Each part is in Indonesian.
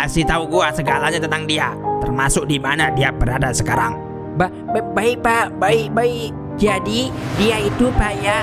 Kasih tahu gua segalanya tentang dia, termasuk di mana dia berada sekarang. Baik Pak, baik. Jadi dia itu Pak ya.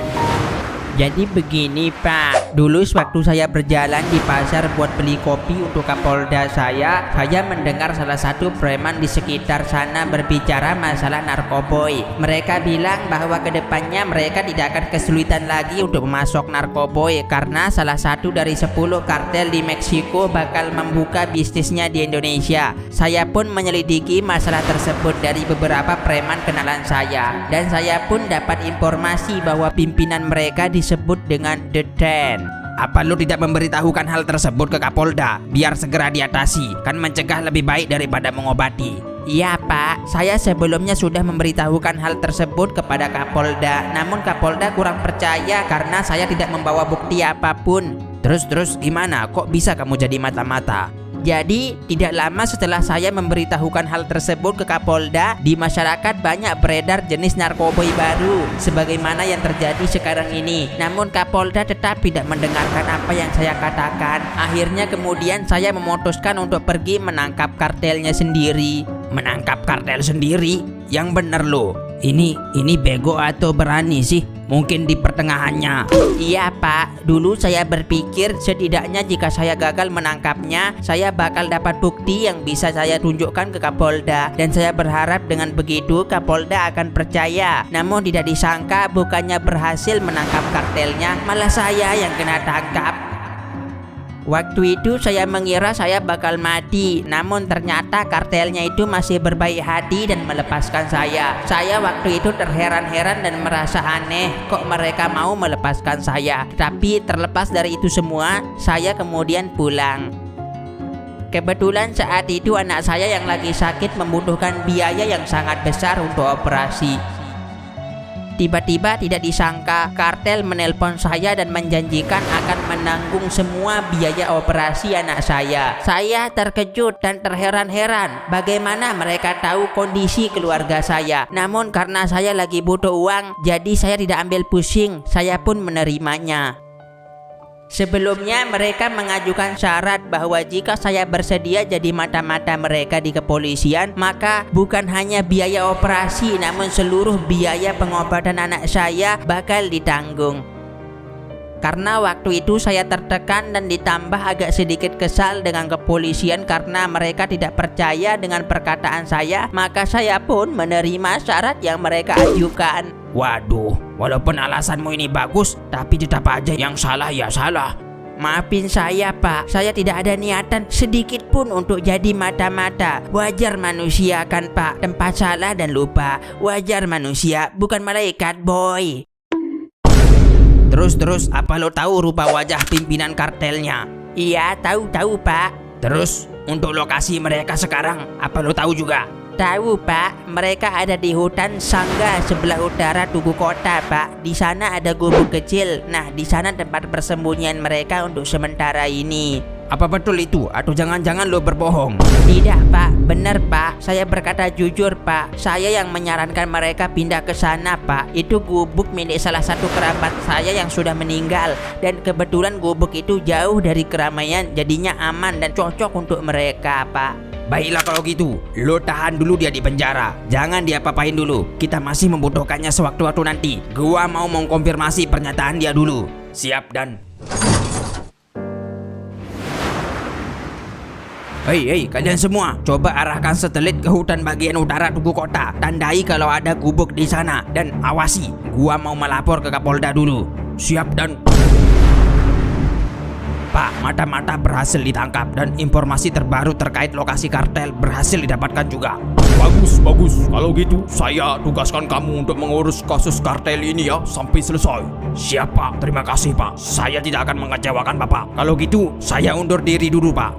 Jadi begini Pak, dulu sewaktu saya berjalan di pasar buat beli kopi untuk Kapolda saya mendengar salah satu preman di sekitar sana berbicara masalah narkoboy. Mereka bilang bahwa kedepannya mereka tidak akan kesulitan lagi untuk memasok narkoboy karena salah satu dari 10 kartel di Meksiko bakal membuka bisnisnya di Indonesia. Saya pun menyelidiki masalah tersebut dari beberapa preman kenalan saya, dan saya pun dapat informasi bahwa pimpinan mereka disebut dengan The Ten. Apa lu tidak memberitahukan hal tersebut ke Kapolda biar segera diatasi? Kan mencegah lebih baik daripada mengobati. Iya Pak, saya sebelumnya sudah memberitahukan hal tersebut kepada Kapolda, namun Kapolda kurang percaya karena saya tidak membawa bukti apapun. Terus gimana? Kok bisa kamu jadi mata-mata? Jadi tidak lama setelah saya memberitahukan hal tersebut ke Kapolda, di masyarakat banyak beredar jenis narkoboy baru sebagaimana yang terjadi sekarang ini. Namun Kapolda tetap tidak mendengarkan apa yang saya katakan. Akhirnya kemudian saya memutuskan untuk pergi menangkap kartelnya sendiri. Menangkap kartel sendiri? Yang bener lo. Ini bego atau berani sih? Mungkin di pertengahannya. Iya Pak, dulu saya berpikir setidaknya jika saya gagal menangkapnya, saya bakal dapat bukti yang bisa saya tunjukkan ke Kapolda, dan saya berharap dengan begitu Kapolda akan percaya. Namun tidak disangka bukannya berhasil menangkap kartelnya, malah saya yang kena tangkap. Waktu itu saya mengira saya bakal mati, namun ternyata kartelnya itu masih berbaik hati dan melepaskan saya. Saya waktu itu terheran-heran dan merasa aneh, kok mereka mau melepaskan saya. Tapi terlepas dari itu semua, saya kemudian pulang. Kebetulan saat itu anak saya yang lagi sakit membutuhkan biaya yang sangat besar untuk operasi. Tiba-tiba tidak disangka kartel menelpon saya dan menjanjikan akan menanggung semua biaya operasi anak saya. Saya terkejut dan terheran-heran bagaimana mereka tahu kondisi keluarga saya. Namun karena saya lagi butuh uang, jadi saya tidak ambil pusing, saya pun menerimanya. Sebelumnya mereka mengajukan syarat bahwa jika saya bersedia jadi mata-mata mereka di kepolisian, maka bukan hanya biaya operasi namun seluruh biaya pengobatan anak saya bakal ditanggung. Karena waktu itu saya tertekan dan ditambah agak sedikit kesal dengan kepolisian karena mereka tidak percaya dengan perkataan saya, maka saya pun menerima syarat yang mereka ajukan. Waduh, walaupun alasanmu ini bagus, tapi tetap aja yang salah ya salah. Maafin saya Pak, saya tidak ada niatan sedikit pun untuk jadi mata-mata. Wajar manusia kan Pak, tempat salah dan lupa. Wajar manusia, bukan malaikat boy. Terus apa lo tahu rupa wajah pimpinan kartelnya? Iya, tahu Pak. Terus untuk lokasi mereka sekarang, apa lo tahu juga? Tahu Pak, mereka ada di hutan Sangga sebelah utara Tugu Kota Pak. Di sana ada gubuk kecil. Nah, di sana tempat persembunyian mereka untuk sementara ini. Apa betul itu? Atau jangan-jangan lo berbohong? Tidak Pak, benar Pak. Saya berkata jujur Pak. Saya yang menyarankan mereka pindah ke sana Pak. Itu gubuk milik salah satu kerabat saya yang sudah meninggal. Dan kebetulan gubuk itu jauh dari keramaian, jadinya aman dan cocok untuk mereka Pak. Baiklah kalau gitu, lo tahan dulu dia di penjara. Jangan diapa-apain dulu. Kita masih membutuhkannya sewaktu-waktu nanti. Gua mau mengkonfirmasi pernyataan dia dulu. Siap dan... Hei kalian semua, coba arahkan satelit ke hutan bagian utara Tugu Kota. Tandai kalau ada gubuk di sana dan awasi. Gua mau melapor ke Kapolda dulu. Siap dan... Pak, mata-mata berhasil ditangkap dan informasi terbaru terkait lokasi kartel berhasil didapatkan juga. Bagus. Kalau gitu, saya tugaskan kamu untuk mengurus kasus kartel ini ya sampai selesai. Siap Pak, terima kasih Pak. Saya tidak akan mengecewakan Bapak. Kalau gitu, saya undur diri dulu Pak.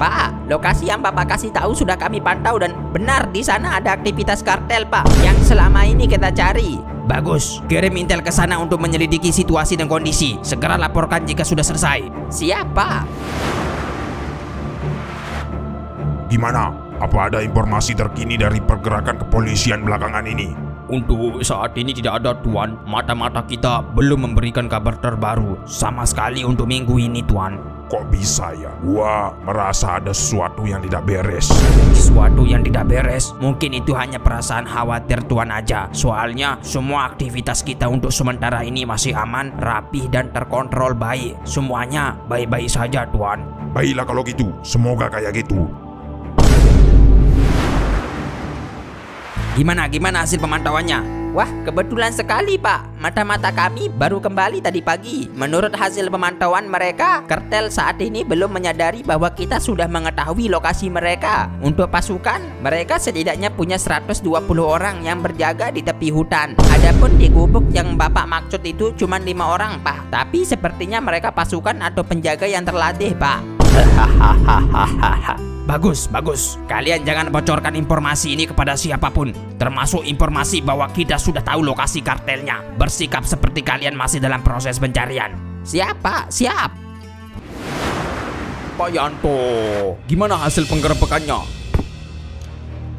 Pak, lokasi yang Bapak kasih tahu sudah kami pantau dan benar di sana ada aktivitas kartel Pak yang selama ini kita cari. Bagus, kirim intel ke sana untuk menyelidiki situasi dan kondisi. Segera laporkan jika sudah selesai. Siap Pak. Gimana? Apa ada informasi terkini dari pergerakan kepolisian belakangan ini? Untuk saat ini tidak ada Tuan. Mata-mata kita belum memberikan kabar terbaru sama sekali untuk minggu ini Tuan. Kok bisa ya? Gua merasa ada sesuatu yang tidak beres. Sesuatu yang tidak beres? Mungkin itu hanya perasaan khawatir Tuan aja. Soalnya semua aktivitas kita untuk sementara ini masih aman, rapih dan terkontrol baik. Semuanya baik-baik saja Tuan. Baiklah kalau gitu, semoga kayak gitu. Gimana hasil pemantauannya? Wah, kebetulan sekali Pak. Mata-mata kami baru kembali tadi pagi. Menurut hasil pemantauan mereka, kartel saat ini belum menyadari bahwa kita sudah mengetahui lokasi mereka. Untuk pasukan, mereka setidaknya punya 120 orang yang berjaga di tepi hutan. Adapun di gubuk yang Bapak maksud itu cuma 5 orang Pak. Tapi sepertinya mereka pasukan atau penjaga yang terlatih Pak. Bagus. Kalian jangan bocorkan informasi ini kepada siapapun, termasuk informasi bahwa kita sudah tahu lokasi kartelnya. Bersikap seperti kalian masih dalam proses pencarian. Siap Pak, siap. Pak Yanto, gimana hasil penggerebekannya?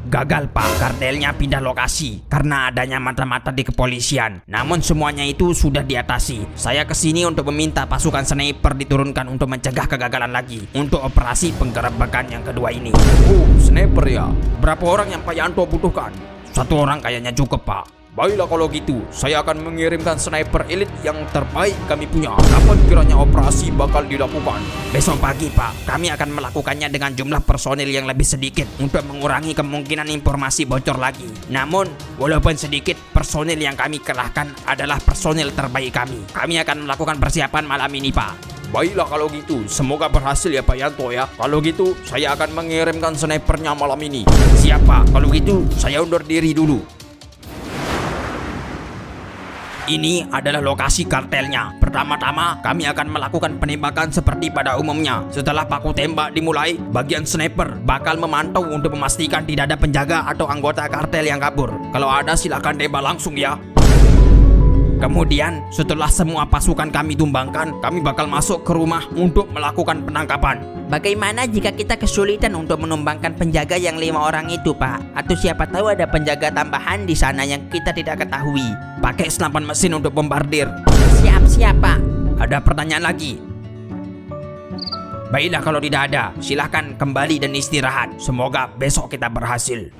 Gagal Pak, kartelnya pindah lokasi karena adanya mata-mata di kepolisian. Namun semuanya itu sudah diatasi. Saya kesini untuk meminta pasukan sniper diturunkan untuk mencegah kegagalan lagi untuk operasi penggerebekan yang kedua ini. Oh, sniper ya. Berapa orang yang Pak Yanto butuhkan? 1 orang kayaknya cukup Pak. Baiklah kalau gitu, saya akan mengirimkan sniper elit yang terbaik kami punya. Kapan kiranya operasi bakal dilakukan? Besok pagi Pak, kami akan melakukannya dengan jumlah personil yang lebih sedikit untuk mengurangi kemungkinan informasi bocor lagi. Namun, walaupun sedikit, personil yang kami kerahkan adalah personil terbaik kami. Kami akan melakukan persiapan malam ini Pak. Baiklah kalau gitu, semoga berhasil ya Pak Yanto ya. Kalau gitu, saya akan mengirimkan snipernya malam ini. Siap Pak, kalau gitu saya undur diri dulu. Ini adalah lokasi kartelnya. Pertama-tama kami akan melakukan penembakan seperti pada umumnya. Setelah baku tembak dimulai, bagian sniper bakal memantau untuk memastikan tidak ada penjaga atau anggota kartel yang kabur. Kalau ada silakan tembak langsung ya. Kemudian setelah semua pasukan kami tumbangkan, kami bakal masuk ke rumah untuk melakukan penangkapan. Bagaimana jika kita kesulitan untuk menumbangkan penjaga yang 5 orang itu Pak? Atau siapa tahu ada penjaga tambahan di sana yang kita tidak ketahui. Pakai senapan mesin untuk bombardir. Siap Pak. Ada pertanyaan lagi? Baiklah kalau tidak ada, silahkan kembali dan istirahat. Semoga besok kita berhasil.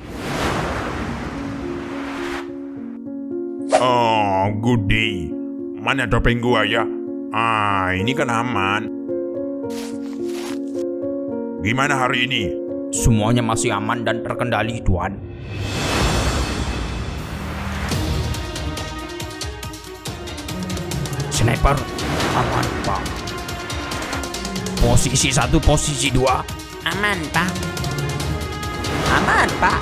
Oh, good day. Mana topeng gua ya? Ini kan aman. Gimana hari ini? Semuanya masih aman dan terkendali, Tuan. Sniper, aman, Pak. Posisi 1, posisi 2. Aman Pak. Aman Pak.